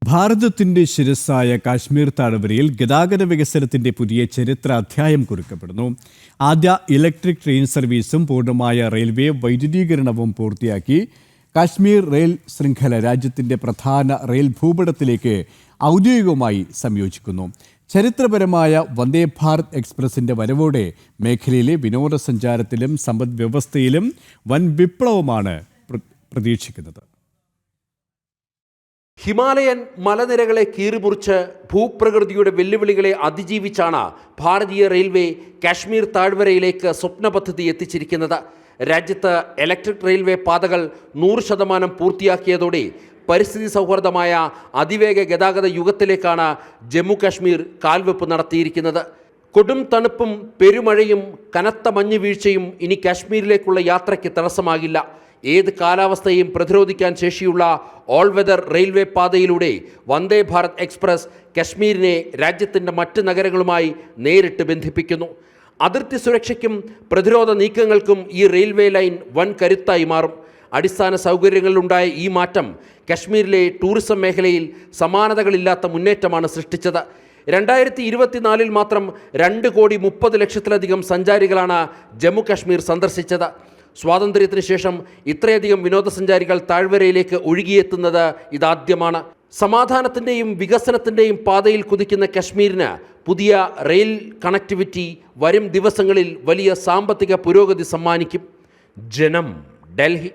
ഭാരതത്തിന്റെ ശിരസ്സായ കാശ്മീർ താഴ്വരയിൽ ഗതാഗത വികസനത്തിന്റെ പുതിയ ചരിത്ര അധ്യായം കുറിക്കപ്പെടുന്നു. ആദ്യ ഇലക്ട്രിക് ട്രെയിൻ സർവീസും പൂർണ്ണമായ റെയിൽവേ വൈദ്യുതീകരണവും പൂർത്തിയാക്കി കാശ്മീർ റെയിൽ ശൃംഖല രാജ്യത്തിന്റെ പ്രധാന റെയിൽ ഭൂപടത്തിലേക്ക് ഔദ്യോഗികമായി സംയോജിക്കുന്നു. ചരിത്രപരമായ വന്ദേ ഭാരത് എക്സ്പ്രസിന്റെ വരവോടെ മേഖലയിലെ വിനോദസഞ്ചാരത്തിലും സമ്പദ് വ്യവസ്ഥയിലും വൻ വിപ്ലവമാണ് പ്രതീക്ഷിക്കുന്നത്. ഹിമാലയൻ മലനിരകളെ കീറിമുറിച്ച് ഭൂപ്രകൃതിയുടെ വെല്ലുവിളികളെ അതിജീവിച്ചാണ് ഭാരതീയ റെയിൽവേ കാശ്മീർ താഴ്വരയിലേക്ക് സ്വപ്ന പദ്ധതി എത്തിച്ചിരിക്കുന്നത്. രാജ്യത്ത് ഇലക്ട്രിക് റെയിൽവേ പാതകൾ 100% പൂർത്തിയാക്കിയതോടെ പരിസ്ഥിതി സൗഹാർദ്ദമായ അതിവേഗ ഗതാഗത യുഗത്തിലേക്കാണ് ജമ്മു കാശ്മീർ കാൽവെപ്പ് നടത്തിയിരിക്കുന്നത്. കൊടും തണുപ്പും പെരുമഴയും കനത്ത മഞ്ഞുവീഴ്ചയും ഇനി കാശ്മീരിലേക്കുള്ള യാത്രയ്ക്ക് തടസ്സമാകില്ല. ഏത് കാലാവസ്ഥയും പ്രതിരോധിക്കാൻ ശേഷിയുള്ള ഓൾ വെതർ റെയിൽവേ പാതയിലൂടെ വന്ദേ ഭാരത് എക്സ്പ്രസ് കശ്മീരിനെ രാജ്യത്തിൻ്റെ മറ്റ് നഗരങ്ങളുമായി നേരിട്ട് ബന്ധിപ്പിക്കുന്നു. അതിർത്തി സുരക്ഷയ്ക്കും പ്രതിരോധ നീക്കങ്ങൾക്കും ഈ റെയിൽവേ ലൈൻ വൻ കരുത്തായി മാറും. അടിസ്ഥാന സൗകര്യങ്ങളിലുണ്ടായ ഈ മാറ്റം കശ്മീരിലെ ടൂറിസം മേഖലയിൽ സമാനതകളില്ലാത്ത മുന്നേറ്റമാണ് സൃഷ്ടിച്ചത്. 2024 മാത്രം 2,30,00,000 സഞ്ചാരികളാണ് ജമ്മു കാശ്മീർ സന്ദർശിച്ചത്. സ്വാതന്ത്ര്യത്തിന് ശേഷം ഇത്രയധികം വിനോദസഞ്ചാരികൾ താഴ്വരയിലേക്ക് ഒഴുകിയെത്തുന്നത് ഇതാദ്യമാണ്. സമാധാനത്തിൻ്റെയും വികസനത്തിൻ്റെയും പാതയിൽ കുതിക്കുന്ന കശ്മീരിന് പുതിയ റെയിൽ കണക്ടിവിറ്റി വരും ദിവസങ്ങളിൽ വലിയ സാമ്പത്തിക പുരോഗതി സമ്മാനിക്കും. ജനം, ഡൽഹി.